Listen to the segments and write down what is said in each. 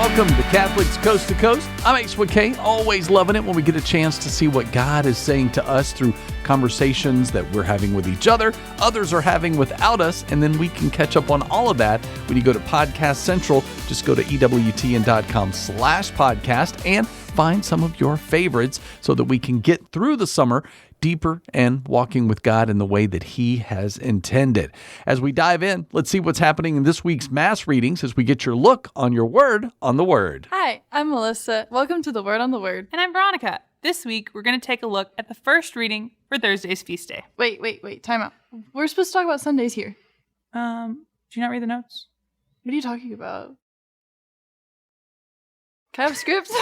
welcome to Catholics Coast to Coast. I'm Ace McKay, always loving it when we get a chance to see what God is saying to us through conversations that we're having with each other, others are having without us, and then we can catch up on all of that when you go to Podcast Central. Just go to EWTN.com/podcast and find some of your favorites so that we can get through the summer deeper and walking with God in the way that He has intended. As we dive in, let's see what's happening in this week's Mass readings as we get your look on your Word on the Word. Hi, I'm Melissa. Welcome to the Word on the Word. And I'm Veronica. This week, we're going to take a look at the first reading for Thursday's feast day. Wait, time out. We're supposed to talk about Sundays here. Did you not read the notes? What are you talking about? Can I have scripts?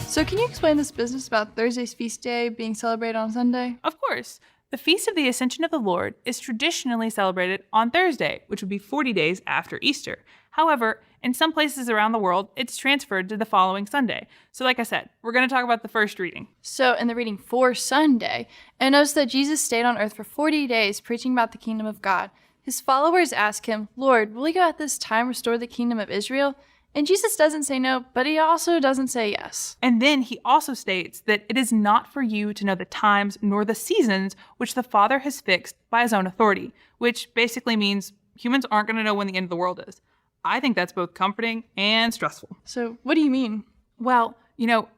So can you explain this business about Thursday's feast day being celebrated on Sunday? Of course. The Feast of the Ascension of the Lord is traditionally celebrated on Thursday, which would be 40 days after Easter. However, in some places around the world, it's transferred to the following Sunday. So like I said, we're going to talk about the first reading. So in the reading for Sunday, it notes that Jesus stayed on earth for 40 days preaching about the kingdom of God. His followers ask him, "Lord, will you at this time restore the kingdom of Israel?" And Jesus doesn't say no, but he also doesn't say yes. And then he also states that it is not for you to know the times nor the seasons which the Father has fixed by his own authority, which basically means humans aren't going to know when the end of the world is. I think that's both comforting and stressful. So what do you mean? Well,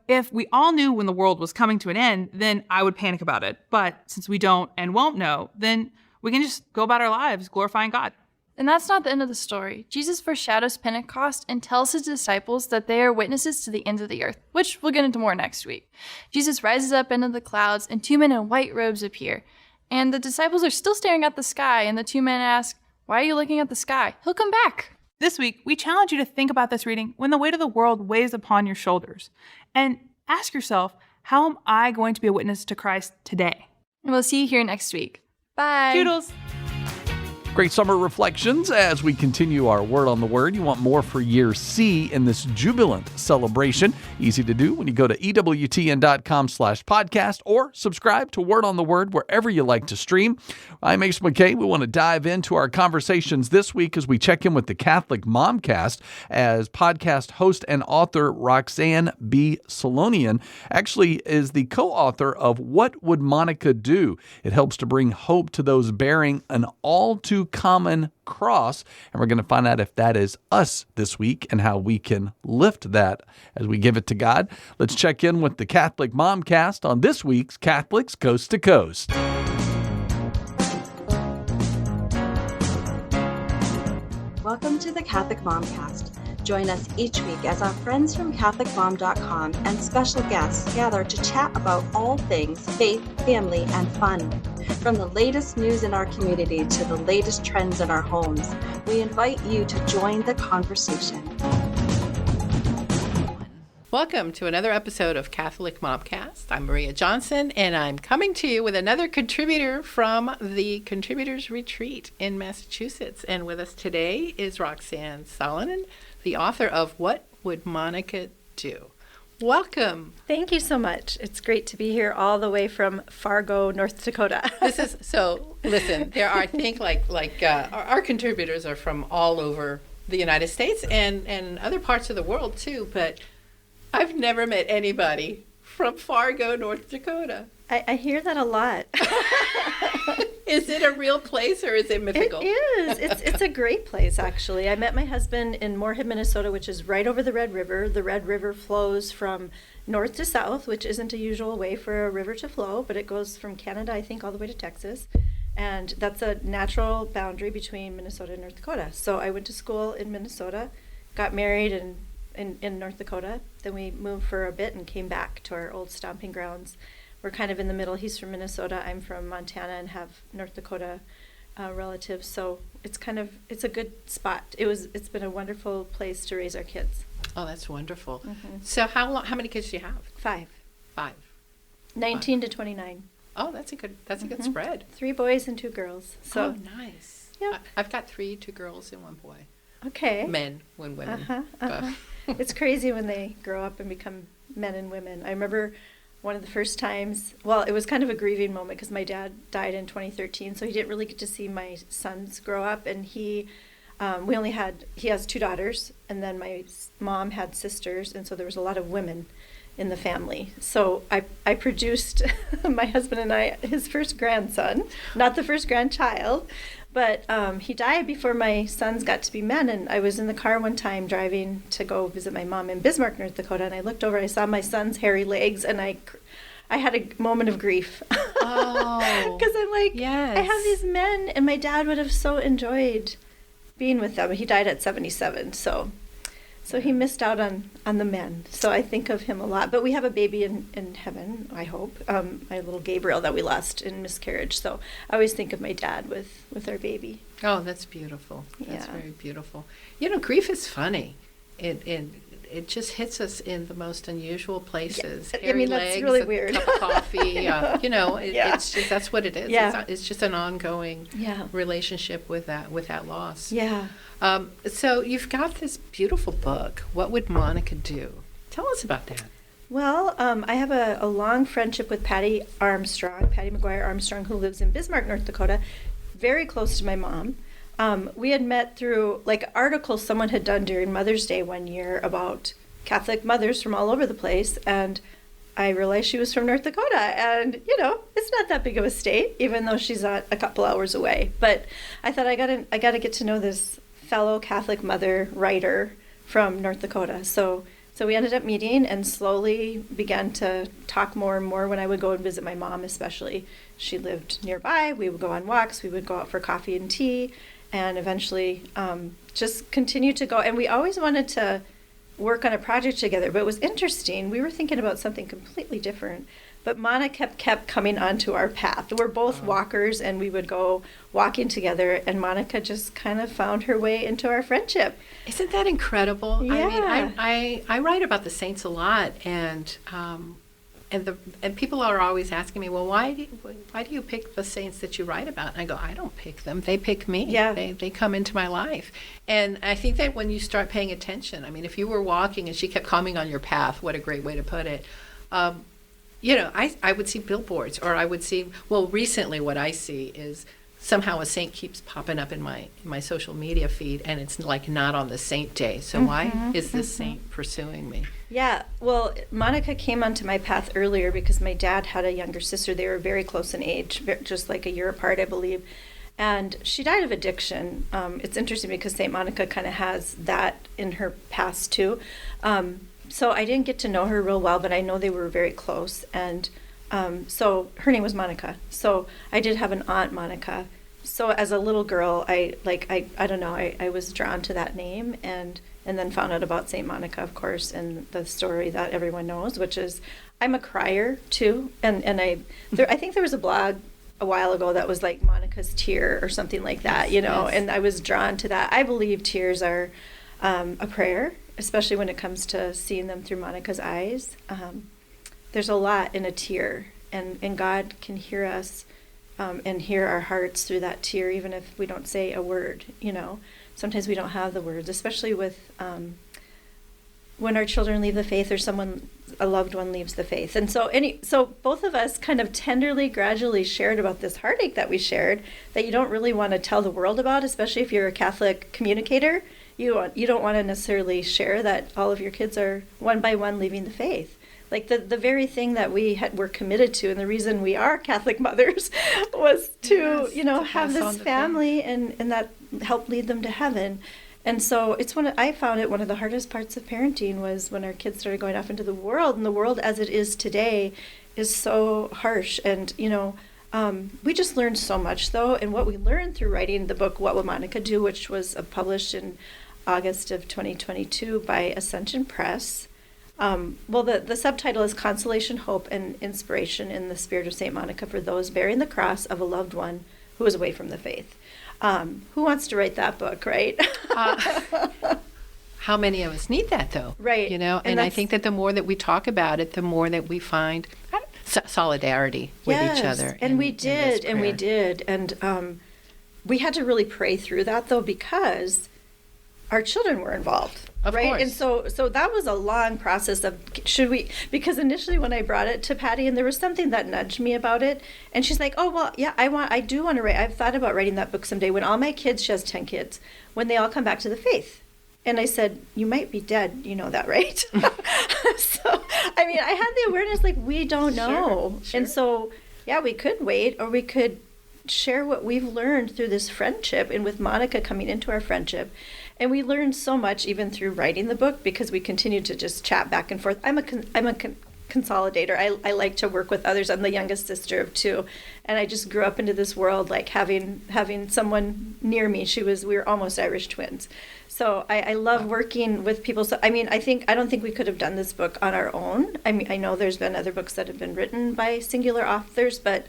if we all knew when the world was coming to an end, then I would panic about it. But since we don't and won't know, then we can just go about our lives glorifying God. And that's not the end of the story. Jesus foreshadows Pentecost and tells his disciples that they are witnesses to the ends of the earth, which we'll get into more next week. Jesus rises up into the clouds, and two men in white robes appear. And the disciples are still staring at the sky, and the two men ask, "Why are you looking at the sky? He'll come back." This week, we challenge you to think about this reading when the weight of the world weighs upon your shoulders. And ask yourself, how am I going to be a witness to Christ today? And we'll see you here next week. Bye. Toodles. Great summer reflections as we continue our Word on the Word. You want more for year C in this jubilant celebration. Easy to do when you go to EWTN.com/podcast or subscribe to Word on the Word wherever you like to stream. I'm Ace McKay. We want to dive into our conversations this week as we check in with the Catholic Momcast as podcast host and author Roxanne B. Solonian actually is the co-author of What Would Monica Do? It helps to bring hope to those bearing an all too common cross, and we're going to find out if that is us this week and how we can lift that as we give it to God. Let's check in with the Catholic Momcast on this week's Catholics Coast to Coast. Welcome to the Catholic Momcast. Join us each week as our friends from CatholicMom.com and special guests gather to chat about all things faith, family, and fun. From the latest news in our community to the latest trends in our homes, we invite you to join the conversation. Welcome to another episode of Catholic Momcast. I'm Maria Johnson, and I'm coming to you with another contributor from the Contributors Retreat in Massachusetts. And with us today is Roxanne Solomon, the author of What Would Monica Do? Welcome. Thank you so much. It's great to be here all the way from Fargo, North Dakota. Listen, there are, I think, our contributors are from all over the United States and other parts of the world too, but I've never met anybody from Fargo, North Dakota. I hear that a lot. Is it a real place or is it mythical? It is. It's a great place, actually. I met my husband in Moorhead, Minnesota, which is right over the Red River. The Red River flows from north to south, which isn't a usual way for a river to flow, but it goes from Canada, I think, all the way to Texas. And that's a natural boundary between Minnesota and North Dakota. So I went to school in Minnesota, got married in North Dakota. Then we moved for a bit and came back to our old stomping grounds. We're kind of in the middle. He's from Minnesota. I'm from Montana and have North Dakota relatives. So it's a good spot. It's been a wonderful place to raise our kids. Oh, that's wonderful. Mm-hmm. So how many kids do you have? 5. 19 to 29. Oh, that's a good spread. 3 boys and 2 girls. So nice. Yeah. I've got 3, 2 girls and 1 boy. Okay. Men, 1 women. It's crazy when they grow up and become men and women. I remember one of the first times, well, it was kind of a grieving moment because my dad died in 2013, so he didn't really get to see my sons grow up, and he he has 2 daughters, and then my mom had sisters, and so there was a lot of women in the family. So I produced, my husband and I, his first grandson, not the first grandchild, but he died before my sons got to be men. And I was in the car one time driving to go visit my mom in Bismarck, North Dakota, and I looked over, I saw my son's hairy legs, and I had a moment of grief. Oh. Because I'm like, yes. I have these men, and my dad would have so enjoyed being with them. He died at 77, so he missed out on the men. So I think of him a lot. But we have a baby in heaven, I hope. My little Gabriel that we lost in miscarriage. So I always think of my dad with our baby. Oh, that's beautiful. That's Yeah. very beautiful. Grief is funny. It just hits us in the most unusual places. Yeah. I Hairy mean, that's legs, really a weird. cup of coffee. Yeah. It's just, that's what it is. Yeah. It's just an ongoing Yeah. relationship with that loss. Yeah. So you've got this beautiful book. What would Monica do? Tell us about that. Well, I have a long friendship with Patty McGuire Armstrong, who lives in Bismarck, North Dakota, very close to my mom. We had met through articles someone had done during Mother's Day one year about Catholic mothers from all over the place, and I realized she was from North Dakota, and it's not that big of a state, even though she's a couple hours away. But I thought I gotta get to know this fellow Catholic mother writer from North Dakota. So we ended up meeting and slowly began to talk more and more when I would go and visit my mom, especially. She lived nearby. We would go on walks. We would go out for coffee and tea, and eventually just continue to go. And we always wanted to work on a project together, but it was interesting. We were thinking about something completely different, but Monica kept coming onto our path. We're both walkers, and we would go walking together, and Monica just kind of found her way into our friendship. Isn't that incredible? Yeah. I mean, I write about the saints a lot, and people are always asking me, well, why do you pick the saints that you write about? And I go, I don't pick them. They pick me. Yeah. They come into my life. And I think that when you start paying attention, I mean, if you were walking and she kept coming on your path, what a great way to put it. I would see billboards, or I would see, well, recently what I see is somehow a saint keeps popping up in my social media feed, and it's not on the saint day. So why is this saint pursuing me? Yeah, well, Monica came onto my path earlier because my dad had a younger sister. They were very close in age, just a year apart, I believe. And she died of addiction. It's interesting because St. Monica kind of has that in her past too. So I didn't get to know her real well, but I know they were very close. And so her name was Monica. So I did have an aunt, Monica. So as a little girl, I don't know, I was drawn to that name, and then found out about St. Monica, of course, and the story that everyone knows, which is I'm a crier too. And I think there was a blog a while ago that was Monica's Tear or something like that, Yes. And I was drawn to that. I believe tears are a prayer, especially when it comes to seeing them through Monica's eyes. There's a lot in a tear, and God can hear us and hear our hearts through that tear, even if we don't say a word. Sometimes we don't have the words, especially with when our children leave the faith, or a loved one leaves the faith. And so both of us kind of tenderly, gradually shared about this heartache that we shared, that you don't really want to tell the world about, especially if you're a Catholic communicator. You don't want to necessarily share that all of your kids are one by one leaving the faith. The very thing that were committed to, and the reason we are Catholic mothers was to have this family and that help lead them to heaven. And so I found it one of the hardest parts of parenting was when our kids started going off into the world, and the world as it is today is so harsh. And we just learned so much, though, and what we learned through writing the book What Would Monica Do, which was published in August of 2022 by Ascension Press. The subtitle is Consolation, Hope, and Inspiration in the Spirit of St. Monica for Those Bearing the Cross of a Loved One Who is Away from the Faith. Who wants to write that book, right? How many of us need that, though? Right. And I think that the more that we talk about it, the more that we find solidarity with each other. And we did. And we had to really pray through that, though, because our children were involved. Of right? course. And so that was a long process of should we, because initially when I brought it to Patty, and there was something that nudged me about it, and she's like, oh, well, yeah, I do want to write. I've thought about writing that book someday when all my kids, she has 10 kids, when they all come back to the faith. And I said, you might be dead. You know that, right? So, I mean, I had the awareness, like, we don't know. Sure. And so, yeah, we could wait, or we could share what we've learned through this friendship, and with Monica coming into our friendship. And we learned so much even through writing the book, because we continued to just chat back and forth. I'm a consolidator. I like to work with others. I'm the youngest sister of 2, and I just grew up into this world, like having someone near me. We were almost Irish twins. So I love working with people. So I mean, I don't think we could have done this book on our own. I mean, I know there's been other books that have been written by singular authors, but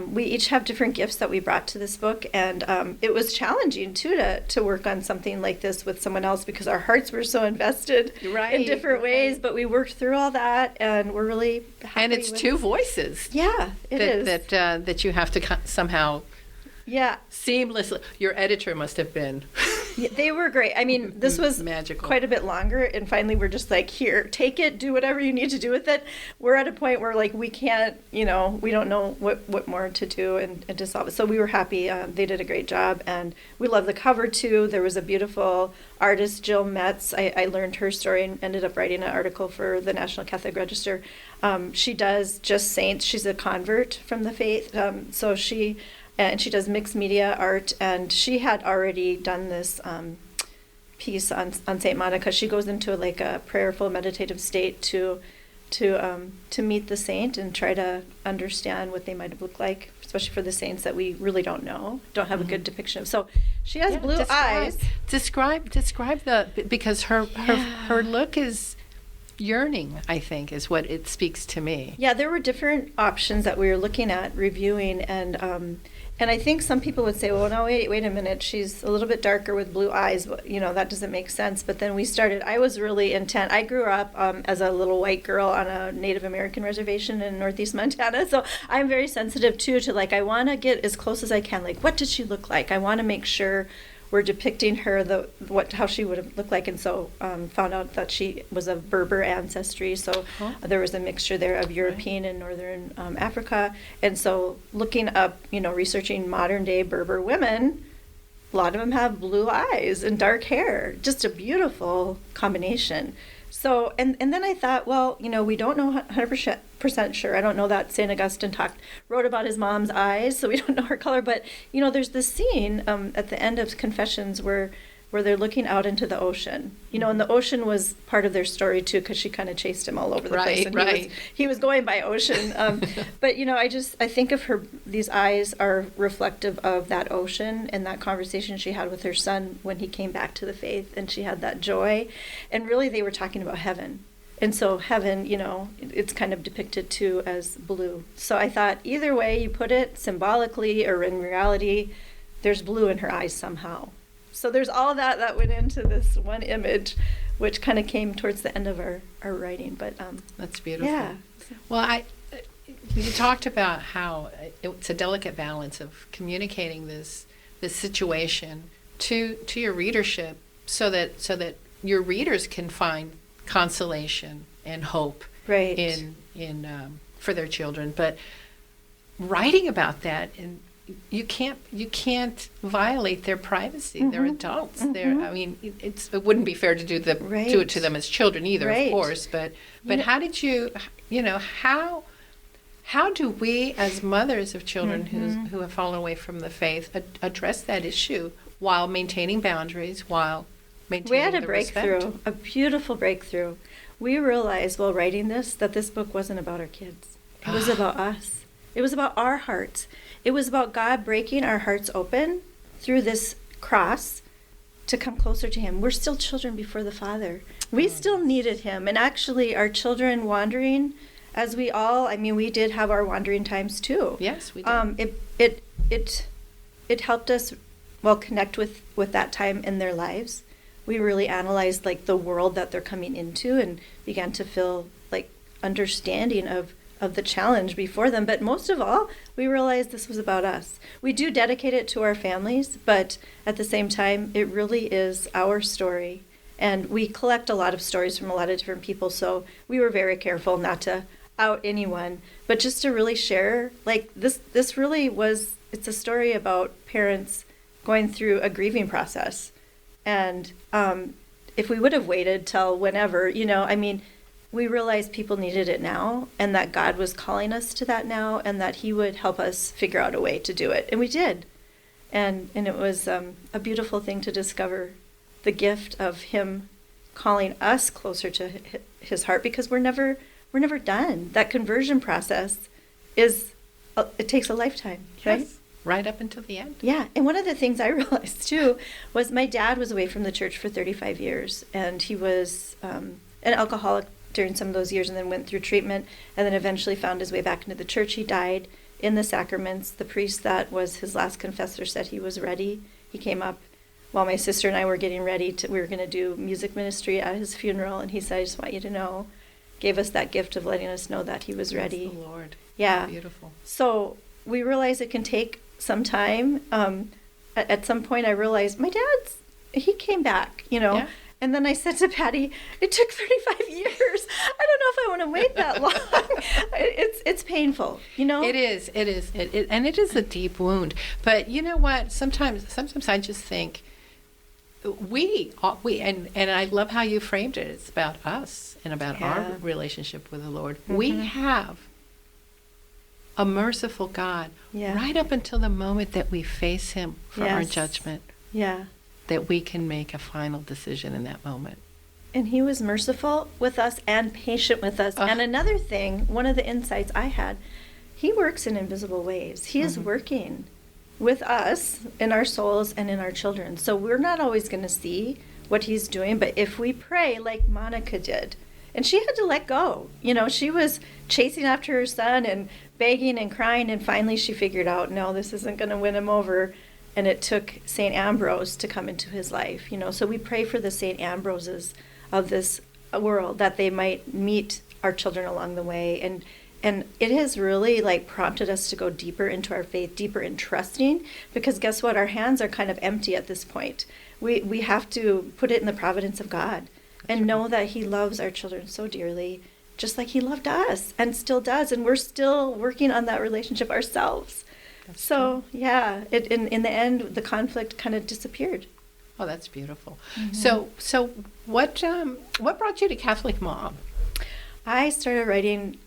we each have different gifts that we brought to this book, and it was challenging too to work on something like this with someone else, because our hearts were so invested in different ways. But we worked through all that, and we're really happy. And it's 2 voices. Yeah, it is. That you have to somehow Yeah. seamlessly. Your editor must have been. Yeah, they were great. I mean, this was magical. Quite a bit longer, and finally we're just like, here, take it, do whatever you need to do with it. We're at a point where, like, we can't, we don't know what more to do and to solve it. So we were happy. They did a great job, and we love the cover too. There was a beautiful artist, Jill Metz. I learned her story and ended up writing an article for the National Catholic Register. She does just saints. She's a convert from the faith, so she does mixed media art, and she had already done this piece on Saint Monica. She goes into like a prayerful, meditative state to meet the saint and try to understand what they might look like, especially for the saints that we really don't have a good depiction of. So she has blue eyes. Describe because her look is yearning, I think, is what it speaks to me. Yeah, there were different options that we were looking at reviewing, and I think some people would say, well, no, wait a minute, she's a little bit darker with blue eyes, but, that doesn't make sense. But then I was really intent. I grew up as a little white girl on a Native American reservation in Northeast Montana, so I'm very sensitive too to, like, I want to get as close as I can, like, what did she look like? I want to make sure we're depicting her how she would have looked like, and so found out that she was of Berber ancestry, so there was a mixture there of European and Northern Africa, and so looking up, researching modern day Berber women, a lot of them have blue eyes and dark hair, just a beautiful combination. So, and then I thought, well, we don't know 100% sure. I don't know that St. Augustine wrote about his mom's eyes, so we don't know her color. But, there's this scene at the end of Confessions where they're looking out into the ocean. And the ocean was part of their story, too, because she kind of chased him all over the place. And he was going by ocean. But, I think of her, these eyes are reflective of that ocean and that conversation she had with her son when he came back to the faith, and she had that joy. And really, they were talking about heaven. And so heaven, it's kind of depicted, too, as blue. So I thought either way you put it, symbolically or in reality, there's blue in her eyes somehow. So there's all that went into this one image, which kind of came towards the end of our writing. But that's beautiful. Yeah. Well, you talked about how it's a delicate balance of communicating this situation to your readership, so that your readers can find consolation and hope in for their children. But writing about that, and you can't violate their privacy. Mm-hmm. They're adults. Mm-hmm. It wouldn't be fair to do it to them as children either, of course. But how did you how do we as mothers of children who have fallen away from the faith address that issue while maintaining boundaries, while maintaining We had a the breakthrough, respect? a beautiful breakthrough. We realized while writing this that this book wasn't about our kids. It was about us. It was about our hearts. It was about God breaking our hearts open through this cross to come closer to him. We're still children before the Father. We still needed him. And actually, our children wandering, as we did have our wandering times too. Yes, we did. It helped us, connect with that time in their lives. We really analyzed, the world that they're coming into and began to feel, understanding of the challenge before them. But most of all, we realized this was about us. We do dedicate it to our families, but at the same time, it really is our story. And we collect a lot of stories from a lot of different people, so we were very careful not to out anyone, but just to really share, like, this really was, it's a story about parents going through a grieving process. And if we would have waited till whenever, we realized people needed it now, and that God was calling us to that now, and that he would help us figure out a way to do it. And we did. And it was a beautiful thing to discover the gift of him calling us closer to his heart, because we're never done. That conversion process it takes a lifetime, right? Yes. Right up until the end. Yeah. And one of the things I realized too was my dad was away from the church for 35 years, and he was an alcoholic during some of those years, and then went through treatment, and then eventually found his way back into the church. He died in the sacraments. The priest that was his last confessor said he was ready. He came up while my sister and I were getting ready we were going to do music ministry at his funeral, and he said, I just want you to know, gave us that gift of letting us know that he was ready. Praise the Lord. Yeah. Beautiful. So we realize it can take some time. At some point I realized he came back, Yeah. And then I said to Patty, it took 35 years. I don't know if I want to wait that long. It's painful, It is. And it is a deep wound. But you know what? Sometimes I just think we and I love how you framed it. It's about us and about our relationship with the Lord. Mm-hmm. We have a merciful God right up until the moment that we face him for our judgment. Yeah. That we can make a final decision in that moment. And he was merciful with us and patient with us. And another thing, one of the insights I had, he works in invisible ways. He is working with us in our souls and in our children. So we're not always going to see what he's doing, but if we pray like Monica did, and she had to let go. She was chasing after her son and begging and crying, and finally she figured out, no, this isn't going to win him over. And it took St. Ambrose to come into his life, So we pray for the St. Ambroses of this world, that they might meet our children along the way. And it has really prompted us to go deeper into our faith, deeper in trusting, because guess what? Our hands are kind of empty at this point. We have to put it in the providence of God and know that he loves our children so dearly, just like he loved us and still does. And we're still working on that relationship ourselves. That's true. In the end, the conflict kind of disappeared. Oh, that's beautiful. Mm-hmm. So what brought you to Catholic Mom? I started writing.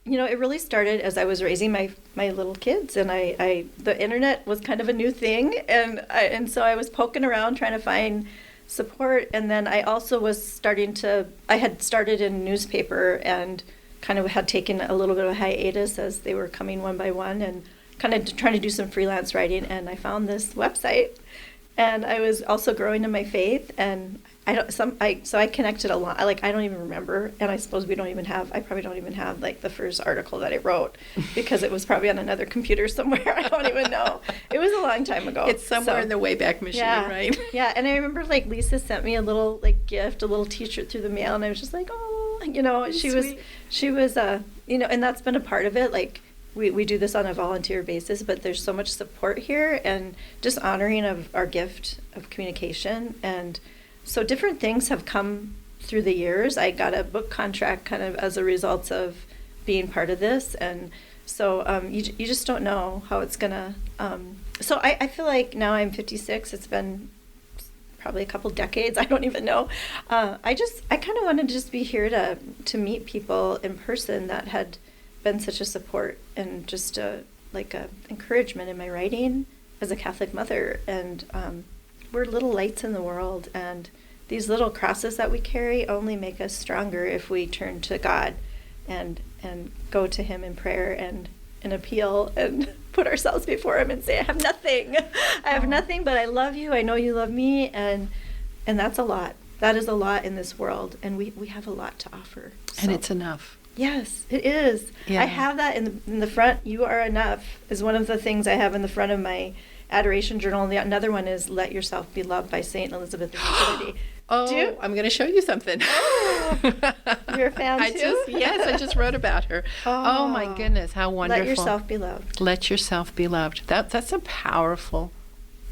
It really started as I was raising my little kids, and the internet was kind of a new thing, and so I was poking around trying to find support, and then I also was I had started in a newspaper and kind of had taken a little bit of a hiatus as they were coming one by one, and kind of trying to do some freelance writing, and I found this website, and I was also growing in my faith, and I connected a lot. I don't even remember, and I suppose I probably don't even have the first article that I wrote, because it was probably on another computer somewhere. I don't even know. It was a long time ago. It's somewhere in the Wayback Machine, right? Yeah, and I remember Lisa sent me a little gift, a little T-shirt through the mail, and I was just like, oh, she was and that's been a part of it. We do this on a volunteer basis, but there's so much support here, and just honoring of our gift of communication. And so different things have come through the years. I got a book contract kind of as a result of being part of this. And so you just don't know how it's going to. So I feel like now I'm 56. It's been probably a couple decades. I don't even know. I kind of wanted to just be here to meet people in person that had been such a support and just a encouragement in my writing as a Catholic mother. And we're little lights in the world, and these little crosses that we carry only make us stronger if we turn to God and go to him in prayer and appeal and put ourselves before him and say, I have nothing. I have nothing, but I love you. I know you love me. And that's a lot. That is a lot in this world, and we have a lot to offer. And it's enough. Yes, it is. Yeah. I have that in the front. You are enough is one of the things I have in the front of my adoration journal. And another one is Let Yourself Be Loved by St. Elizabeth of Nativity. I'm going to show you something. Oh, you're a fan too? I just wrote about her. Oh my goodness, how wonderful. Let yourself be loved. Let yourself be loved. That's a powerful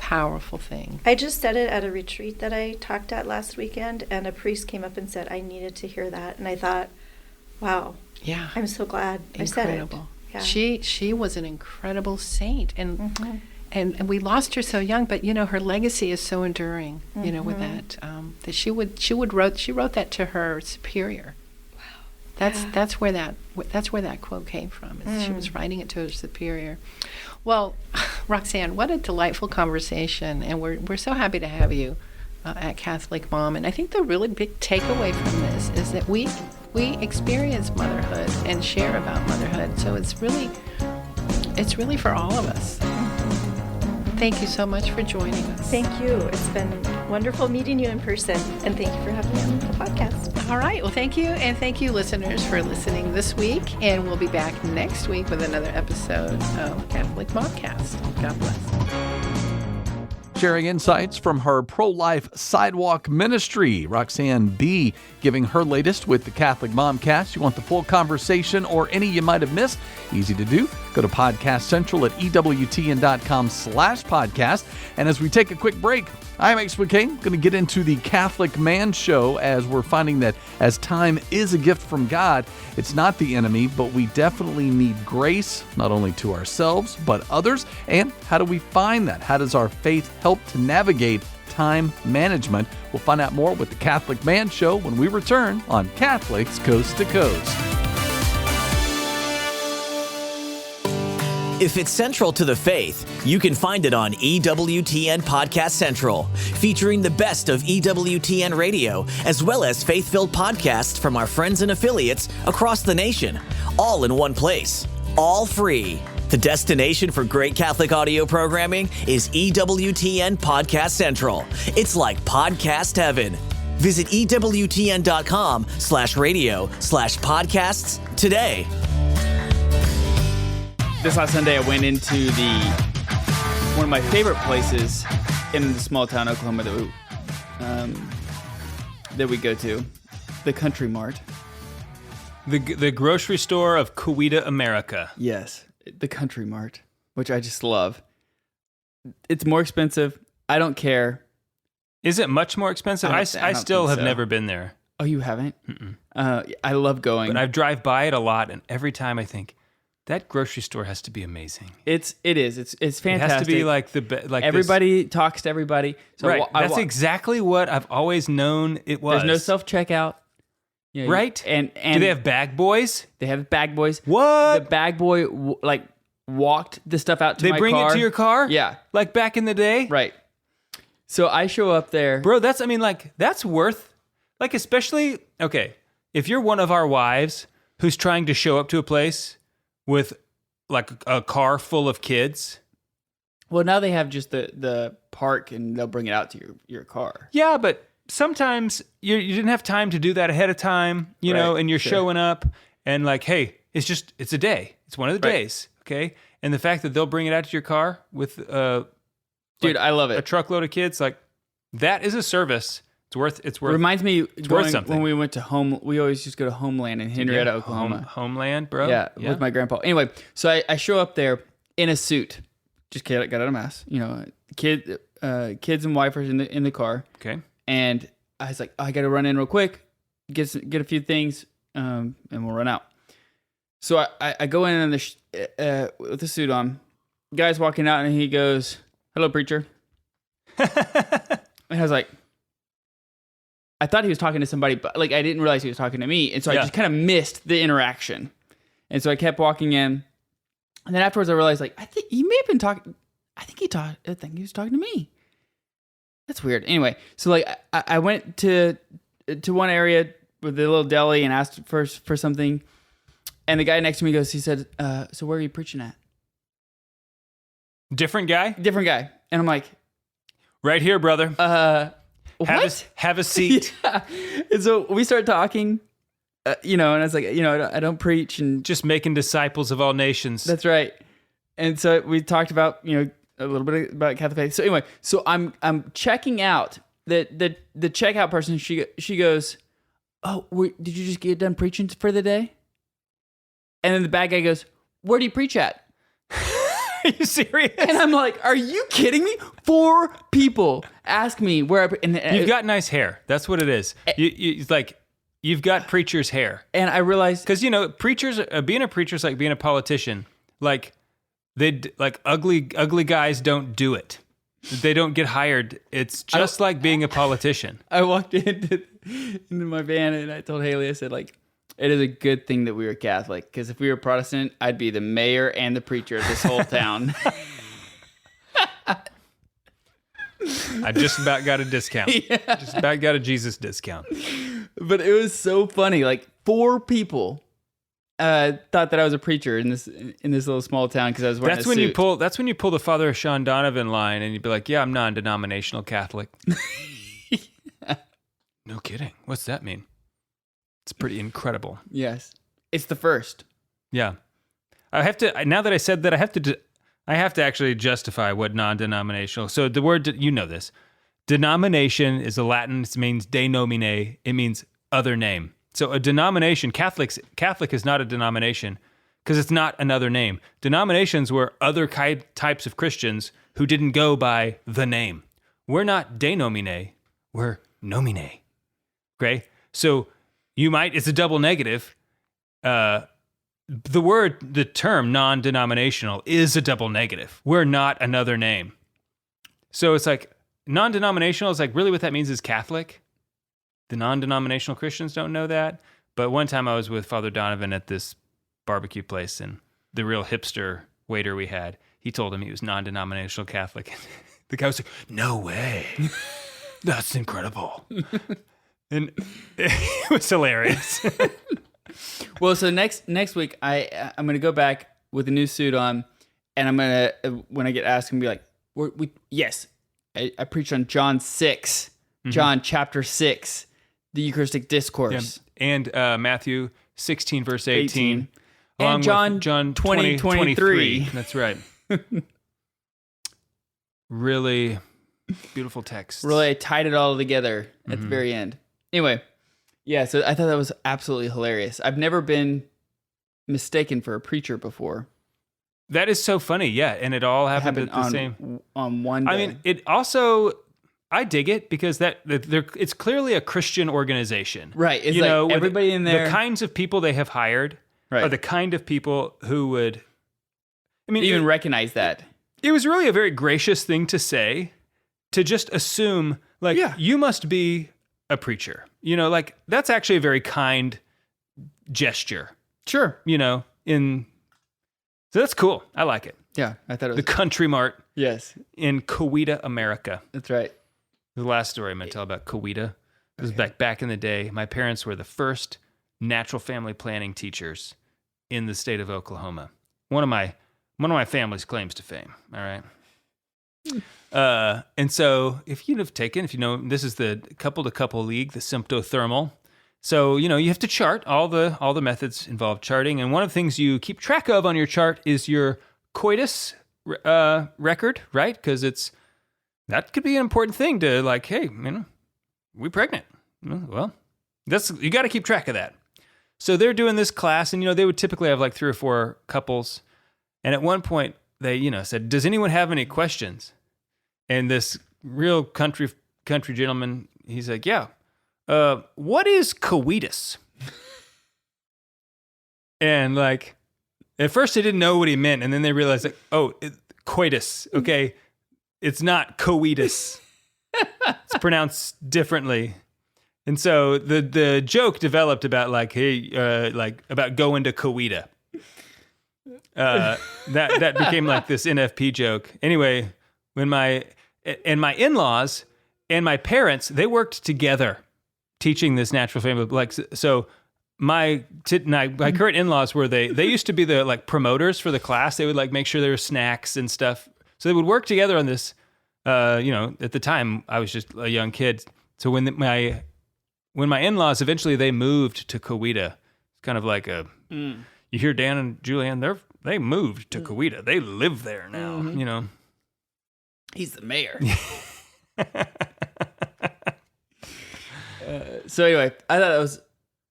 powerful thing. I just said it at a retreat that I talked at last weekend, and a priest came up and said I needed to hear that. And I thought, wow, Yeah. I'm so glad I said it. Incredible. Yeah. She was an incredible saint, and we lost her so young, but her legacy is so enduring. With that that she wrote that to her superior. Wow. That's where that quote came from. She was writing it to her superior. Well, Roxanne, what a delightful conversation, and we're so happy to have you at Catholic Mom. And I think the really big takeaway from this is that we experience motherhood and share about motherhood. So it's really for all of us. Thank you so much for joining us. Thank you. It's been wonderful meeting you in person, and thank you for having me on the podcast. All right. Well, thank you. And thank you, listeners, for listening this week. And we'll be back next week with another episode of Catholic Momcast. God bless. Sharing insights from her pro-life sidewalk ministry, Roxanne B. giving her latest with the Catholic Momcast. You want the full conversation or any you might have missed? Easy to do. Go to Podcast Central at EWTN.com/podcast. And as we take a quick break, I'm Ace McKay. Going to get into the Catholic Man Show, as we're finding that as time is a gift from God, it's not the enemy, but we definitely need grace, not only to ourselves, but others. And how do we find that? How does our faith help to navigate time management? We'll find out more with the Catholic Man Show when we return on Catholics Coast to Coast. If it's central to the faith, you can find it on EWTN Podcast Central, featuring the best of EWTN radio, as well as faith-filled podcasts from our friends and affiliates across the nation, all in one place, all free. The destination for great Catholic audio programming is EWTN Podcast Central. It's like podcast heaven. Visit EWTN.com/radio/podcasts today. This last Sunday, I went into one of my favorite places in the small town Oklahoma that we go to, the Country Mart. The grocery store of Coweta, America. Yes, the Country Mart, which I just love. It's more expensive. I don't care. Is it much more expensive? I still have never been there. Oh, you haven't? I love going. But I drive by it a lot, and every time I think, that grocery store has to be amazing. It is. It's fantastic. It has to be like everybody talks to everybody. So right. That's exactly what I've always known it was. There's no self-checkout. Right. And do they have bag boys? They have bag boys. What? The bag boy walked the stuff out to my car. They bring it to your car? Yeah. Like back in the day? Right. So I show up there. Bro, that's worth, especially, okay, if you're one of our wives who's trying to show up to a place with a car full of kids. Well, now they have just the park, and they'll bring it out to your car. Yeah, but sometimes you didn't have time to do that ahead of time, you know, and you're showing up and hey, it's a day. It's one of the days, okay? And the fact that they'll bring it out to your car with dude, I love it. A truckload of kids, that is a service. It's worth. It reminds me worth something. When we went to we always just go to Homeland in Henrietta, Oklahoma. Homeland, bro. Yeah, with my grandpa. Anyway, so I show up there in a suit. Just got out of mass. Kids and wife are in the car. Okay. And I was like, I got to run in real quick, get a few things, and we'll run out. So I go in with the suit on. Guy's walking out, and he goes, "Hello, preacher." And I was like, I thought he was talking to somebody, but I didn't realize he was talking to me. And so I just kind of missed the interaction. And so I kept walking in. And then afterwards I realized, I think he may have been talking. I think he was talking to me. That's weird. Anyway, so I went to one area with the little deli and asked for something. And the guy next to me he said, so where are you preaching at? Different guy? Different guy. And I'm like, right here, brother. What? Have a seat. Yeah. And so we started talking, and I was like, I don't preach, and just making disciples of all nations. That's right. And so we talked about, a little bit about Catholic faith. So anyway, I'm checking out. The checkout person, she goes, "Oh, did you just get done preaching for the day?" And then the bad guy goes, "Where do you preach at?" Are you serious? And I'm like, are you kidding me? 4 people ask me where You've got nice hair. That's what it is. It's like you've got preacher's hair. And I realized, because preachers, being a preacher is like being a politician. Like ugly guys don't do it. They don't get hired. It's just like being a politician. I walked into my van and I told Haley, I said, like, it is a good thing that we were Catholic, because if we were Protestant, I'd be the mayor and the preacher of this whole town. I just about got a discount. Yeah. Just about got a Jesus discount. But it was so funny. Like 4 people thought that I was a preacher in this little small town because I was wearing a suit. That's when you pull the Father Sean Donovan line and you'd be like, yeah, I'm non-denominational Catholic. No kidding. What's that mean? It's pretty incredible. Yes. It's the first. Yeah. I have to, now that I said that, I have to actually justify what non-denominational. So the word, you know this. Denomination is a Latin, it means de nomine. It means other name. So a denomination, Catholic is not a denomination because it's not another name. Denominations were other types of Christians who didn't go by the name. We're not de nomine, we're nomine. Okay? So it's a double negative. The term non-denominational is a double negative. We're not another name. So it's like non-denominational is like really what that means is Catholic. The non-denominational Christians don't know that. But one time I was with Father Donovan at this barbecue place, and the real hipster waiter we had, he told him he was non-denominational Catholic. The guy was like, no way. That's incredible. And it was hilarious. Well, so next week I'm gonna go back with a new suit on, and I'm gonna, when I get asked, I'm gonna be like, I preached on John 6, John chapter 6, the Eucharistic Discourse, and Matthew 16 verse 18, and John 20:23. That's right. Really beautiful text. Really, I tied it all together at the very end. Anyway, yeah, so I thought that was absolutely hilarious. I've never been mistaken for a preacher before. That is so funny, yeah, and it all happened at the same on one day. I mean, it also, I dig it because it's clearly a Christian organization, right? It's like everybody in there, the kinds of people they have hired are the kind of people who would, even recognize that. It was really a very gracious thing to say, to just assume, like, you must be a preacher. That's actually a very kind gesture. Sure. So that's cool. I like it. Yeah, I thought it was the Country Mart. Yes. In Coweta, America. That's right. The last story I'm going to tell about Coweta. It was back in the day. My parents were the first natural family planning teachers in the state of Oklahoma. One of my family's claims to fame. All right. And so if you know, this is the couple-to-couple league, the symptothermal. So, you have to chart all the methods involve charting. And one of the things you keep track of on your chart is your coitus record, right? Because that could be an important thing to, like, hey, we pregnant. Well, you got to keep track of that. So they're doing this class, and, they would typically have like 3 or 4 couples. And at one point they, said, does anyone have any questions? And this real country gentleman, he's like, yeah, what is coitus? And like, at first they didn't know what he meant. And then they realized, like, coitus. Okay. It's not coitus. It's pronounced differently. And so the joke developed about like, hey, about going to Coweta. That became like this NFP joke. Anyway, when my in-laws and my parents, they worked together teaching this natural family. Like, so my current in-laws they used to be the like promoters for the class. They would like make sure there were snacks and stuff. So they would work together on this. At the time I was just a young kid. So when my in-laws eventually they moved to Coweta, it's kind of like you hear Dan and Julianne, they moved to Coweta. They live there now, He's the mayor. So anyway, I thought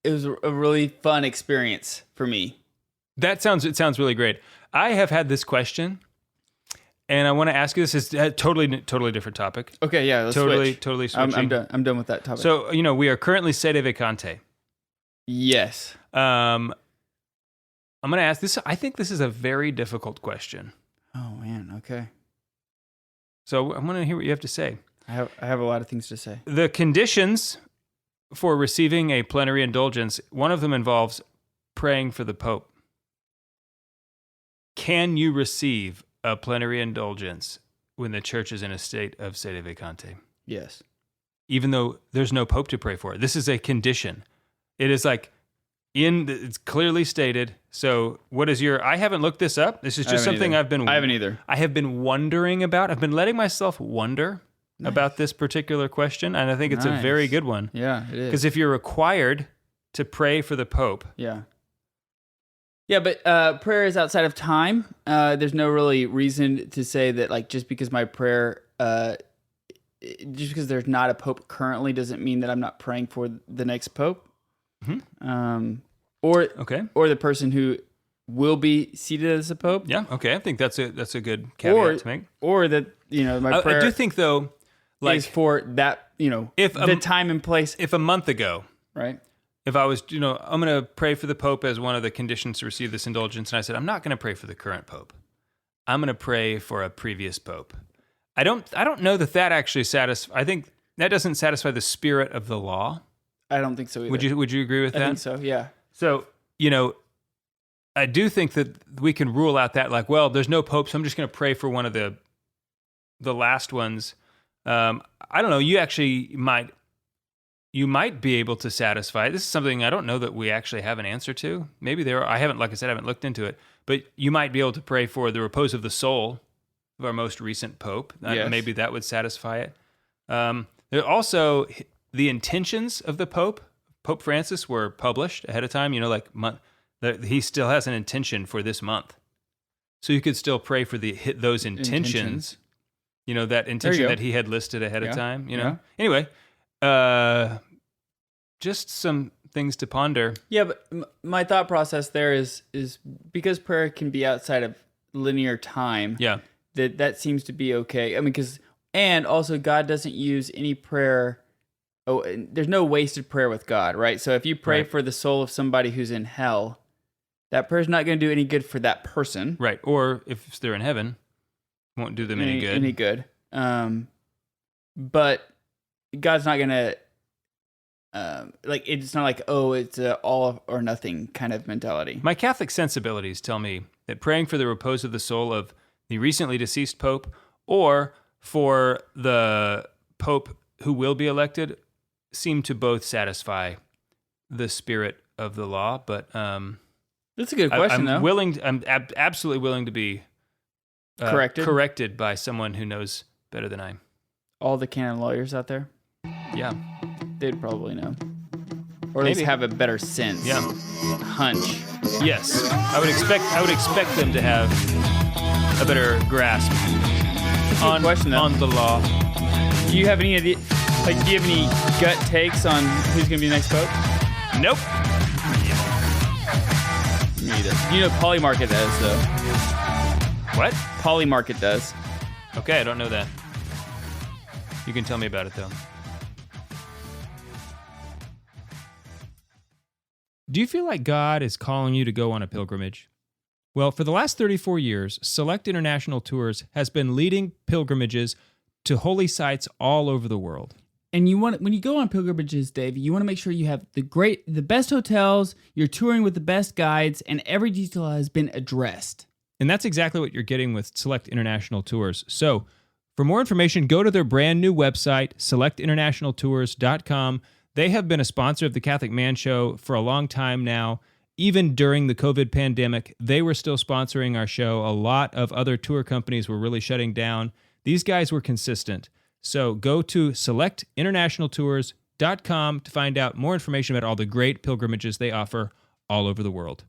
it was a really fun experience for me. It sounds really great. I have had this question And I want to ask you, this is a totally different topic. Okay, yeah, let's switch. Totally switching. I'm done with that topic. So, we are currently sede vacante. Yes. I'm going to ask this. I think this is a very difficult question. Oh, man, okay. So I'm going to hear what you have to say. I have a lot of things to say. The conditions for receiving a plenary indulgence, one of them involves praying for the Pope. Can you receive a plenary indulgence when the church is in a state of sede vacante? Yes. Even though there's no Pope to pray for. This is a condition. It is like it's clearly stated. So what is I haven't looked this up. This is just something I haven't either. I have been wondering about. I've been letting myself wonder about this particular question, and I think it's a very good one. Yeah, it is. Because if you're required to pray for the Pope. Yeah. Yeah, but prayer is outside of time. There's no really reason to say that, like, just because my prayer, just because there's not a Pope currently doesn't mean that I'm not praying for the next Pope. Mm-hmm. Or the person who will be seated as a Pope. Yeah, okay. I think that's a good caveat to make. Or that, my prayer... I do think, though... is for that, if the time and place. If a month ago, right? If I was, I'm going to pray for the Pope as one of the conditions to receive this indulgence, and I said, I'm not going to pray for the current Pope. I'm going to pray for a previous Pope. I don't know that actually satisfies. I think that doesn't satisfy the spirit of the law. I don't think so either. Would you agree with that? I think so. Yeah. So I do think that we can rule out that, like, well, there's no Pope, so I'm just going to pray for one of the last ones. I don't know. You might be able to satisfy. This is something I don't know that we actually have an answer to. Maybe there are. I haven't looked into it. But you might be able to pray for the repose of the soul of our most recent Pope. Yes. Maybe that would satisfy it. There are also the intentions of the Pope. Pope Francis were published ahead of time. He still has an intention for this month, so you could still pray for those intentions. That intention that he had listed ahead of time, Yeah. Anyway, just some things to ponder. Yeah, but my thought process there is because prayer can be outside of linear time. Yeah. That seems to be okay. I mean, and also God doesn't use any prayer. Oh, there's no wasted prayer with God, right? So if you pray for the soul of somebody who's in hell, that prayer's not going to do any good for that person. Right. Or if they're in heaven, won't do them any good. But God's not gonna it's not like, it's a all or nothing kind of mentality. My Catholic sensibilities tell me that praying for the repose of the soul of the recently deceased Pope or for the Pope who will be elected seem to both satisfy the spirit of the law. But that's a good question. I'm absolutely willing to be corrected by someone who knows better than I. All the canon lawyers out there? Yeah. They'd probably know. Or at least have a better sense. Yeah. Hunch. Yes. I would expect them to have a better grasp on the law. Do you have any idea? Do you have any gut takes on who's going to be the next Pope? Nope. Me either. Polymarket does, though. What? Polymarket does. Okay, I don't know that. You can tell me about it, though. Do you feel like God is calling you to go on a pilgrimage? Well, for the last 34 years, Select International Tours has been leading pilgrimages to holy sites all over the world. And when you go on pilgrimages, Dave, you want to make sure you have the best hotels, you're touring with the best guides, and every detail has been addressed. And that's exactly what you're getting with Select International Tours. So, for more information, go to their brand new website, selectinternationaltours.com. They have been a sponsor of the Catholic Man Show for a long time now. Even during the COVID pandemic, they were still sponsoring our show. A lot of other tour companies were really shutting down. These guys were consistent. So go to selectinternationaltours.com to find out more information about all the great pilgrimages they offer all over the world.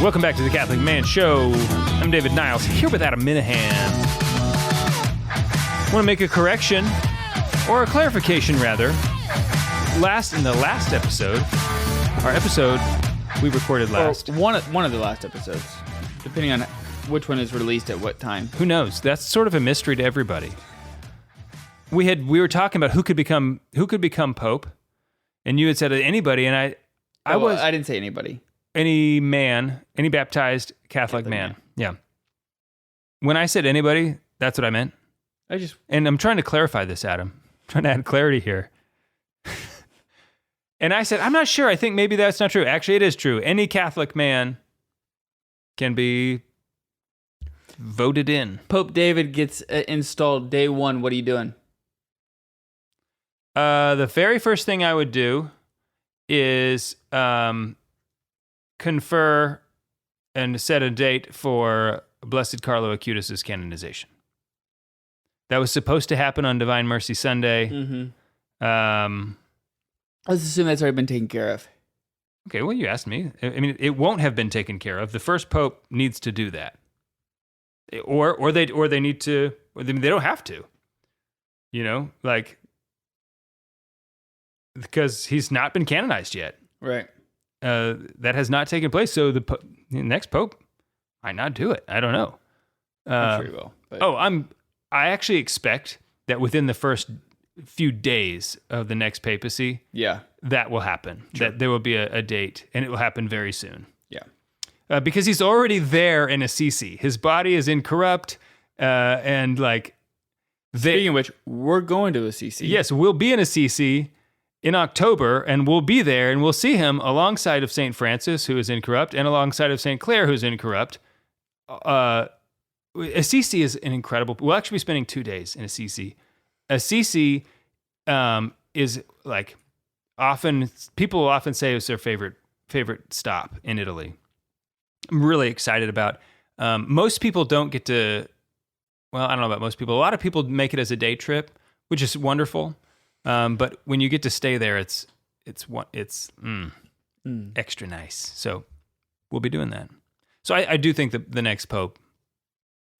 Welcome back to the Catholic Man Show. I'm David Niles, here with Adam Minahan. I want to make a correction, or a clarification rather. In the last episode, our episode we recorded last. Or one of the last episodes, depending on which one is released at what time. Who knows? That's sort of a mystery to everybody. We were talking about who could become pope, and you had said anybody, and I didn't say anybody. Any baptized Catholic man. Yeah. When I said anybody, that's what I meant. And I'm trying to clarify this, Adam. I'm trying to add clarity here. And I said, I'm not sure. I think maybe that's not true. Actually, it is true. Any Catholic man can be voted in. Pope David gets installed day one. What are you doing? The very first thing I would do is confer and set a date for Blessed Carlo Acutis' canonization. That was supposed to happen on Divine Mercy Sunday. Mm-hmm. Let's assume that's already been taken care of. Okay, well, you asked me. I mean, it won't have been taken care of. The first pope needs to do that, or they need to. They don't have to. Because he's not been canonized yet. Right. That has not taken place. So the next pope might not do it. I don't know. I'm sure he will. But... I actually expect that within the first few days of the next papacy, that will happen. Sure. That there will be a date, and it will happen very soon. Yeah, because he's already there in Assisi. His body is incorrupt, and speaking of which, we're going to Assisi. Yes, we'll be in Assisi in October, and we'll be there, and we'll see him alongside of St. Francis, who is incorrupt, and alongside of St. Clare, who's incorrupt. Assisi is an incredible... We'll actually be spending 2 days in Assisi. Assisi is people often say it's their favorite stop in Italy. I'm really excited about. Most people don't get to... Well, I don't know about most people. A lot of people make it as a day trip, which is wonderful. But when you get to stay there, it's extra nice. So we'll be doing that. So I do think that the next pope,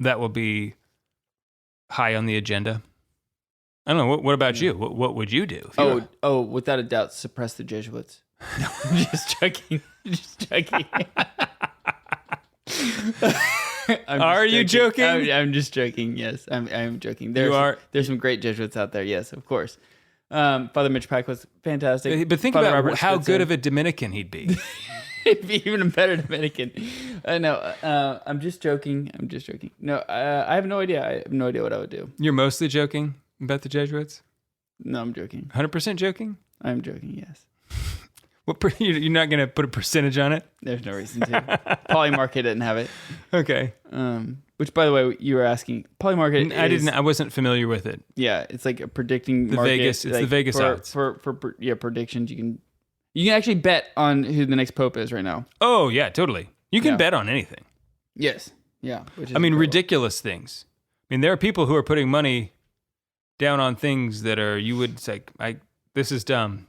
that will be high on the agenda. I don't know. What about you? What would you do? Without a doubt, suppress the Jesuits. No, I'm just joking. Are you joking? I'm just joking. Yes, I'm joking. There's some great Jesuits out there. Yes, of course. Father Mitch Pack was fantastic. But think Father about Robert how Spitzer. good of a Dominican he'd be. He'd be even a better Dominican. No, I'm just joking. No, I have no idea. I have no idea what I would do. You're mostly joking about the Jesuits? No, I'm joking. 100% joking? I'm joking, yes. You're not going to put a percentage on it? There's no reason to. Polymarket didn't have it. Okay. Which, by the way, you were asking. Polymarket I wasn't familiar with it. Yeah, it's like a predicting the market. Vegas. It's the Vegas odds. For predictions, you can actually bet on who the next pope is right now. Oh, yeah, totally. You can bet on anything. Yes. Yeah. Ridiculous things. I mean, there are people who are putting money down on things that are, you would say, this is dumb.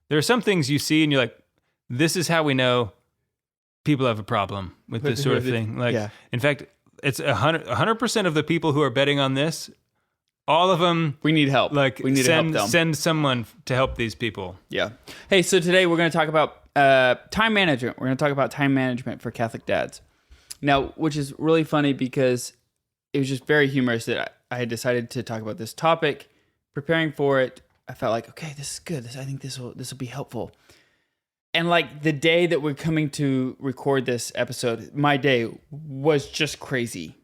There are some things you see and you're like, this is how we know people have a problem with this sort of thing. In fact, it's 100% of the people who are betting on this, all of them. We need help. We need to help them. Send someone to help these people. Yeah. Hey, so today we're going to talk about time management. We're going to talk about time management for Catholic dads. Now, which is really funny because it was just very humorous that I had decided to talk about this topic. Preparing for it, I felt like, okay, this is good. I think this will be helpful. And the day that we're coming to record this episode, my day was just crazy.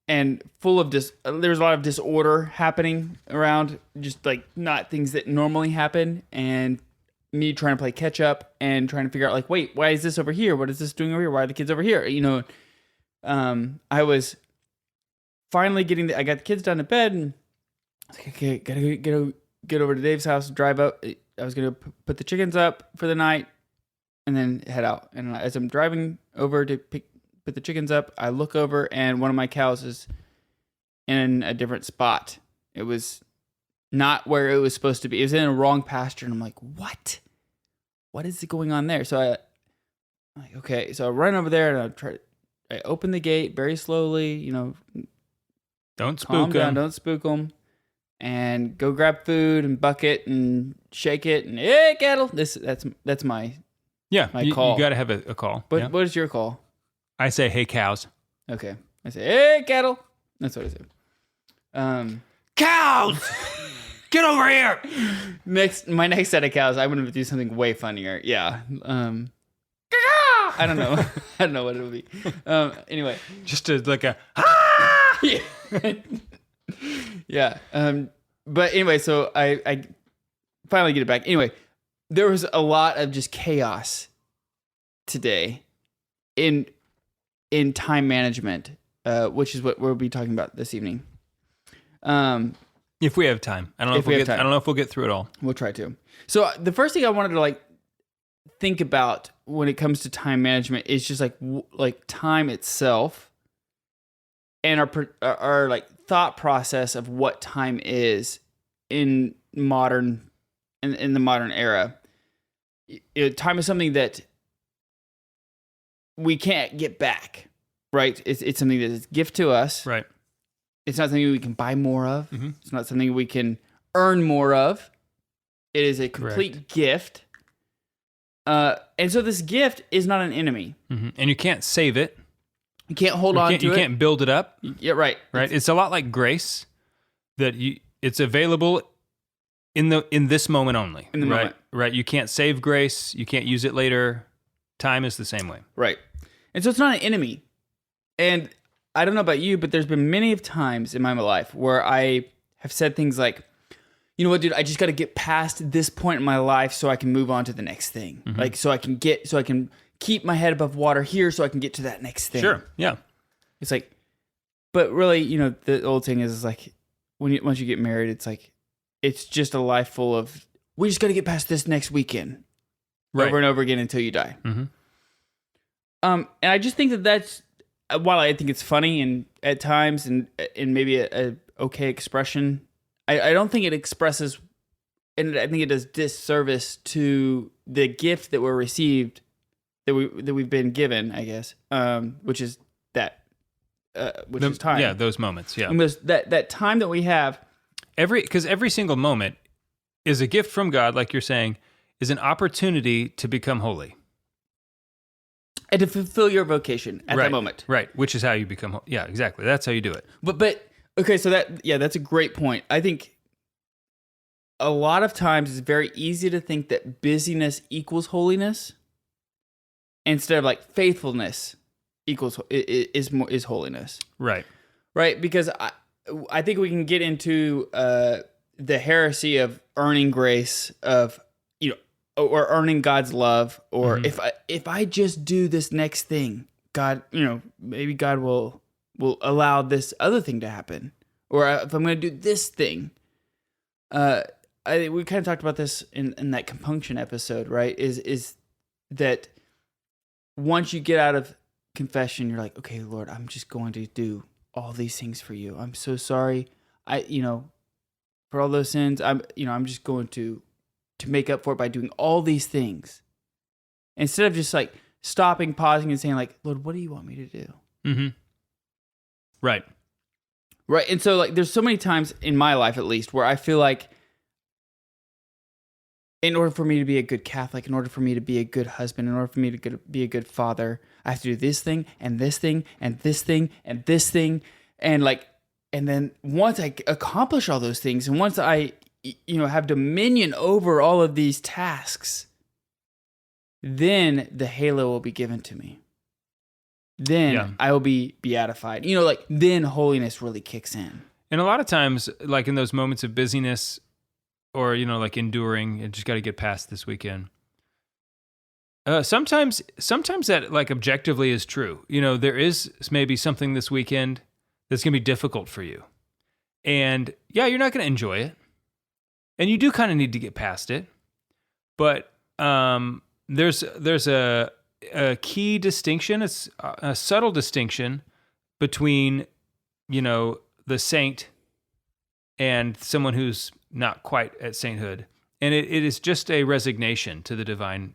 And full of there's a lot of disorder happening around, just not things that normally happen, and me trying to play catch up and trying to figure out wait, why is this over here? What is this doing over here? Why are the kids over here? I was finally I got the kids down to bed, and I was like, okay, gotta get over to Dave's house, drive up. I was gonna put the chickens up for the night, and then head out. And as I'm driving over to put the chickens up, I look over, and one of my cows is in a different spot. It was not where it was supposed to be. It was in a wrong pasture, and I'm like, what? What is going on there? So I'm like, okay. So I run over there, and I open the gate very slowly, Don't calm spook down, them. don't spook them. and go grab food and bucket and shake it and hey cattle. That's my call. You got to have a call. But yeah. what is your call? I say, hey, cows. Okay. I say, hey cattle. That's what I say. Cows! Get over here! My next set of cows, I'm gonna do something way funnier. Yeah. I don't know. I don't know what it would be. Anyway, just like a yeah. But anyway, so I finally get it back. Anyway, there was a lot of just chaos today in time management, which is what we'll be talking about this evening. If we have time. I don't know I don't know if we'll get through it all. We'll try to. So the first thing I wanted to think about when it comes to time management is just like time itself and our thought process of what time is in the modern era. Time is something that we can't get back, right? It's something that is a gift to us. Right. It's not something we can buy more of. Mm-hmm. It's not something we can earn more of. It is a complete gift. And so this gift is not an enemy. Mm-hmm. And you can't save it. You can't hold on to it. You can't build it up. Yeah, right. Right. It's a lot like grace that it's available in this moment only. In the moment. Right. You can't save grace. You can't use it later. Time is the same way. Right. And so it's not an enemy. And I don't know about you, but there's been many of times in my life where I have said things like, you know what, dude, I just got to get past this point in my life so I can move on to the next thing. Mm-hmm. So I can keep my head above water here so I can get to that next thing. Sure. Yeah. It's like, but really, the old thing is like, once you get married, it's like, it's just a life full of, we just got to get past this next weekend over and over again until you die. Mm-hmm. And I just think that's, while I think it's funny and at times and maybe a okay expression, I don't think it expresses, and I think it does disservice to the gift that we're received, that we've been given, I guess, which is is time. Yeah, those moments. Yeah, and that time that we have. Because every single moment is a gift from God, like you're saying, is an opportunity to become holy. And to fulfill your vocation at that moment. Right, which is how you become holy. Yeah, exactly. That's how you do it. But okay, so that's a great point. I think a lot of times it's very easy to think that busyness equals holiness instead of faithfulness is holiness. Right. Right, because I think we can get into the heresy of earning grace, of or earning God's love, or if I just do this next thing, God, maybe God will allow this other thing to happen, or if I'm going to do this thing. We kind of talked about this in that compunction episode, right? Is that once you get out of confession, you're like, okay, Lord, I'm just going to do all these things for you. I'm so sorry. For all those sins, I'm just going to make up for it by doing all these things. Instead of just stopping, pausing, and saying Lord, what do you want me to do? Mm-hmm. Right. Right. And so there's so many times in my life, at least, where I feel like in order for me to be a good Catholic, in order for me to be a good husband, in order for me to be a good father, I have to do this thing and this thing and this thing and this thing. And then once I accomplish all those things, and once I have dominion over all of these tasks, then the halo will be given to me. Then I will be beatified. Then holiness really kicks in. And a lot of times, in those moments of busyness, or enduring, and just got to get past this weekend. Sometimes that objectively is true. There is maybe something this weekend that's gonna be difficult for you, and you're not gonna enjoy it, and you do kind of need to get past it. But there's a key distinction. It's a subtle distinction between the saint and someone who's not quite at sainthood. And it is just a resignation to the divine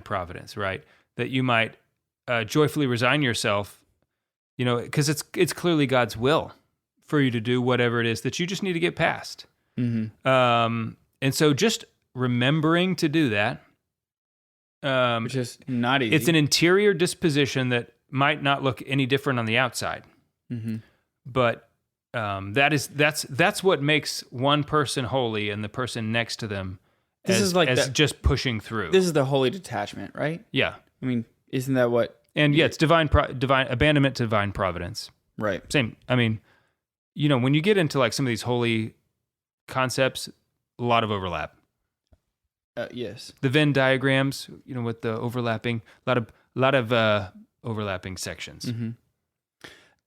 providence, right? That you might joyfully resign yourself, because it's clearly God's will for you to do whatever it is that you just need to get past. And so just remembering to do that. Which is not easy. It's an interior disposition that might not look any different on the outside. But that's what makes one person holy and the person next to them as just pushing through. This is the holy detachment, right? Yeah. I mean, isn't that what? And yeah, it's divine abandonment to divine providence. Right. Same. I mean, when you get into like some of these holy concepts, a lot of overlap. Yes. The Venn diagrams, with the overlapping, a lot of overlapping sections.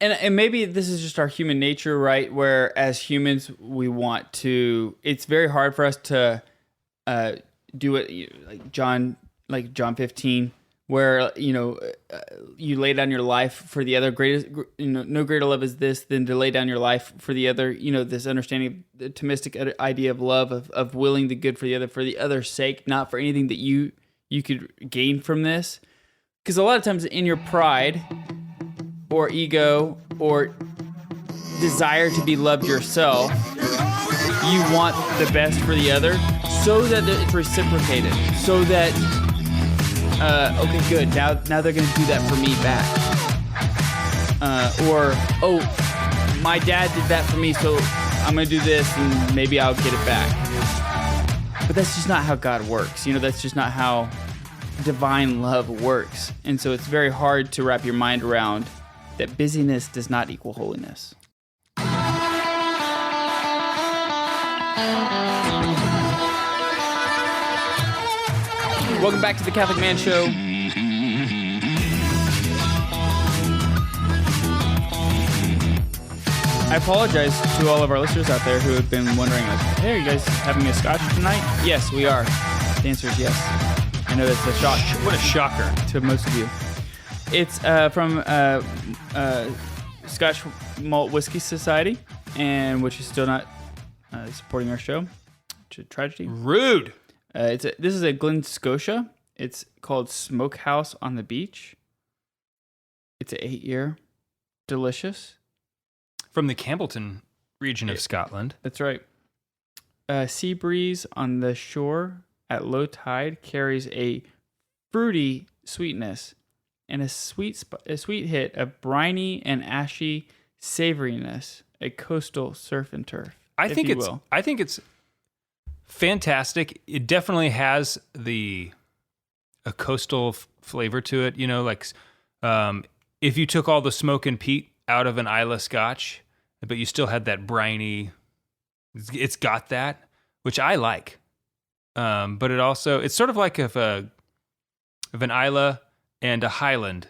And maybe this is just our human nature, right? Where as humans, we want to. It's very hard for us to do it like John 15, where you lay down your life for the other. Greatest, no greater love is this than to lay down your life for the other. This understanding of the Thomistic idea of love, of willing the good for the other's sake, not for anything that you could gain from this. Because a lot of times in your pride or ego or desire to be loved yourself, you want the best for the other so that it's reciprocated. So that, okay, good, now they're going to do that for me back. My dad did that for me, so I'm going to do this and maybe I'll get it back. But that's just not how God works. That's just not how divine love works. And so it's very hard to wrap your mind around that busyness does not equal holiness. Welcome back to the Catholic Man Show. I apologize to all of our listeners out there who have been wondering, hey, are you guys having a scotch tonight? Yes, we are. The answer is yes. I know that's a shock. What a shocker to most of you. It's from Scotch Malt Whiskey Society, and which is still not supporting our show. It's a tragedy. Rude. This is a Glen Scotia. It's called Smokehouse on the Beach. It's an 8-year. Delicious. From the Campbellton region of Scotland. That's right. Sea breeze on the shore at low tide carries a fruity sweetness and a sweet hit of briny and ashy savoriness, a coastal surf and turf. I think it's fantastic. It definitely has a coastal flavor to it. If you took all the smoke and peat out of an Islay Scotch, but you still had that briny, it's got that, which I like. But it's sort of like if an Islay and a Highland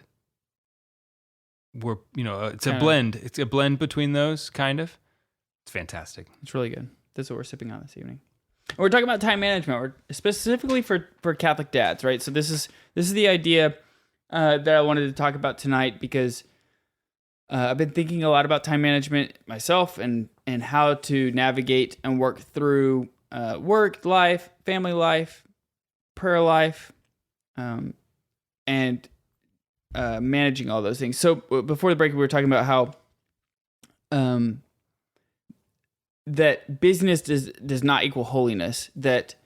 were, it's a blend. It's a blend between those, kind of. It's fantastic. It's really good. That's what we're sipping on this evening. We're talking about time management. We're specifically for Catholic dads, right? So this is the idea that I wanted to talk about tonight because I've been thinking a lot about time management myself and how to navigate and work through work life, family life, prayer life, and managing all those things. So before the break, we were talking about how that busyness does not equal holiness. That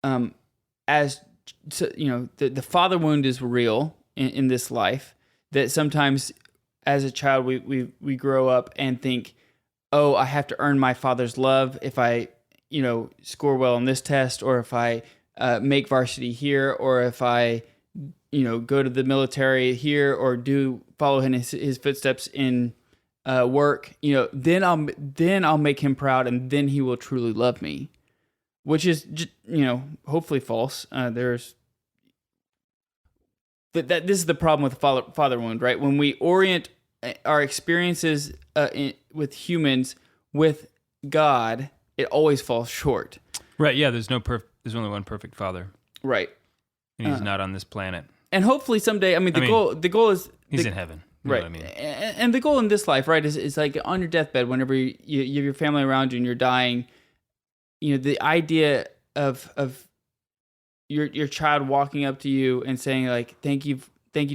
the father wound is real in this life. That sometimes as a child we grow up and think, oh, I have to earn my father's love if I score well on this test, or if I make varsity here, or if I go to the military here, or follow in his footsteps in work, then I'll make him proud, and then he will truly love me, which is hopefully false. This is the problem with father wound, right? When we orient our experiences with humans with God, it always falls short. Right? Yeah. There's only one perfect father. Right. And he's not on this planet. And hopefully someday, the goal is he's in heaven. You right. know what I mean? And the goal in this life, right, is like on your deathbed, whenever you have your family around you and you're dying, the idea of your child walking up to you and saying like, thank you,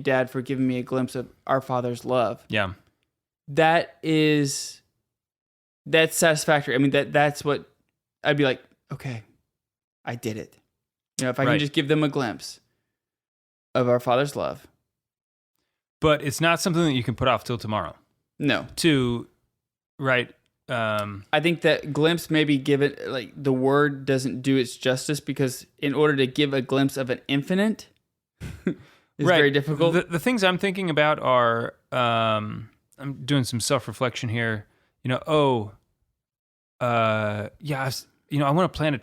Dad, for giving me a glimpse of our Father's love. Yeah. That's satisfactory. That's what I'd be like, okay, I did it. If I Right. can just give them a glimpse of our Father's love. But it's not something that you can put off till tomorrow. No. Right. I think that glimpse maybe give it, like, the word doesn't do its justice, because in order to give a glimpse of an infinite is very difficult. The things I'm thinking about are, I'm doing some self-reflection here. I want to plan a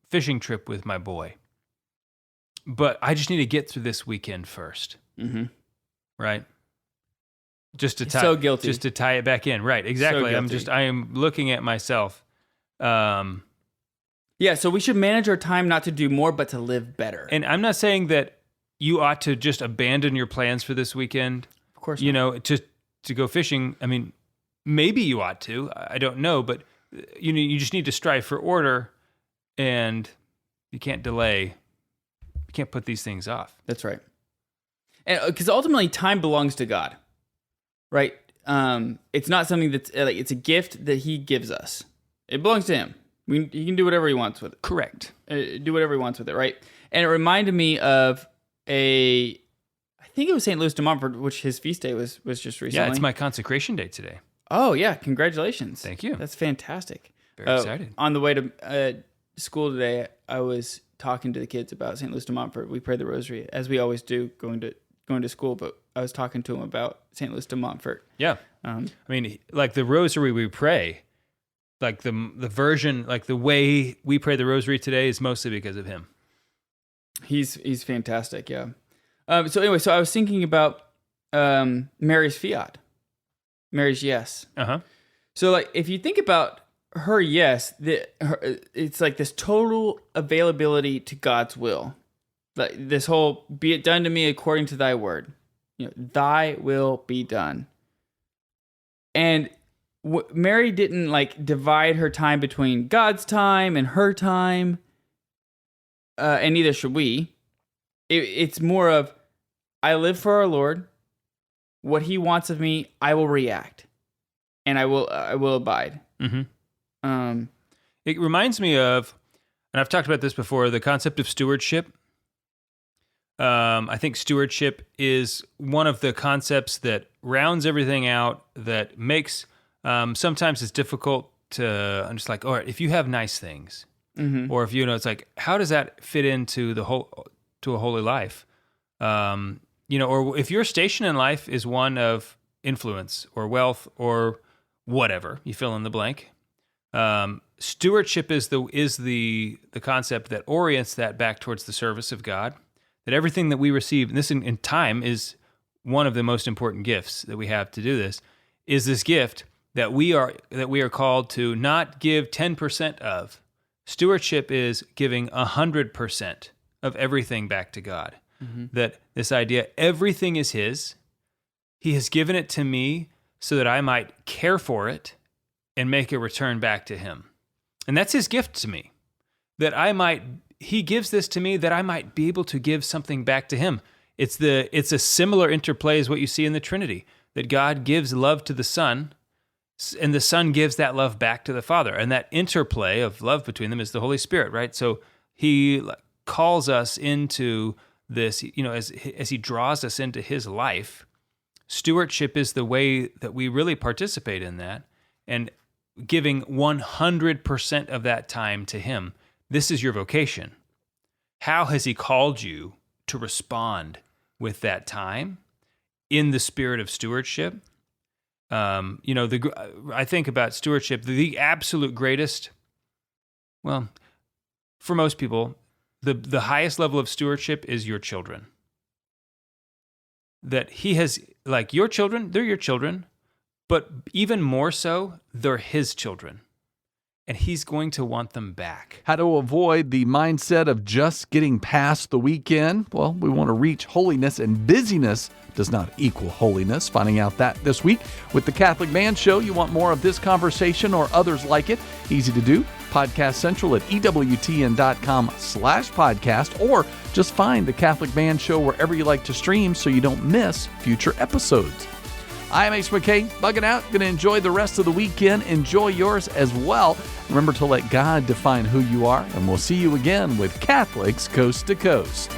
fishing trip with my boy, but I just need to get through this weekend first. Mm-hmm. Right. Just to tie, so guilty. Just to tie it back in. Right. Exactly. I am looking at myself. So we should manage our time not to do more, but to live better. And I'm not saying that you ought to just abandon your plans for this weekend. Of course not. To go fishing. I mean, maybe you ought to. I don't know, but you just need to strive for order, and you can't delay. You can't put these things off. That's right. And because ultimately, time belongs to God, right? It's not something that's it's a gift that He gives us. It belongs to Him. He can do whatever He wants with it. Correct. Do whatever He wants with it, right? And it reminded me of I think it was St. Louis de Montfort, which his feast day was just recently. Yeah, it's my consecration day today. Oh yeah, congratulations! Thank you. That's fantastic. Very excited. On the way to school today, I was talking to the kids about St. Louis de Montfort. We prayed the Rosary, as we always do, going to school. But I was talking to them about St. Louis de Montfort. Yeah, I mean, like the Rosary we pray, like the version, like the way we pray the Rosary today is mostly because of him. He's fantastic. Yeah. So I was thinking about Mary's fiat, Mary's yes. Uh-huh. So like, if you think about her yes, it's like this total availability to God's will. Like this whole, be it done to me according to thy word. Thy will be done. And Mary didn't like divide her time between God's time and her time. And neither should we. It's more of, I live for our Lord. What He wants of me, I will react, and I will abide. Mm-hmm. It reminds me of, and I've talked about this before, the concept of stewardship. I think stewardship is one of the concepts that rounds everything out, that makes, sometimes it's difficult to, I'm just like, all right, if you have nice things, mm-hmm. or if it's like, how does that fit into to a holy life? Or if your station in life is one of influence or wealth or whatever, you fill in the blank. Stewardship is the concept that orients that back towards the service of God. That everything that we receive, and this in time is one of the most important gifts that we have to do this, is this gift that we are called to not give 10% of. Stewardship is giving 100% of everything back to God. Mm-hmm. That this idea, everything is His. He has given it to me so that I might care for it and make a return back to Him. And that's His gift to me. He gives this to me that I might be able to give something back to Him. It's a similar interplay as what you see in the Trinity, that God gives love to the Son, and the Son gives that love back to the Father. And that interplay of love between them is the Holy Spirit, right? So He calls us into this, as He draws us into His life. Stewardship is the way that we really participate in that, and giving 100% of that time to Him. This is your vocation. How has He called you to respond with that time in the spirit of stewardship? I think about stewardship, the absolute greatest, well, for most people, the highest level of stewardship is your children. That He has, like your children, they're your children, but even more so, they're His children. And He's going to want them back. How to avoid the mindset of just getting past the weekend? Well, we want to reach holiness, and busyness does not equal holiness. Finding out that this week with the Catholic Man Show. You want more of this conversation or others like it? Easy to do. Podcast Central at EWTN.com/podcast, or just find the Catholic Man Show wherever you like to stream so you don't miss future episodes. I'm Ace McKay, bugging out. Going to enjoy the rest of the weekend. Enjoy yours as well. Remember to let God define who you are, and we'll see you again with Catholics Coast to Coast.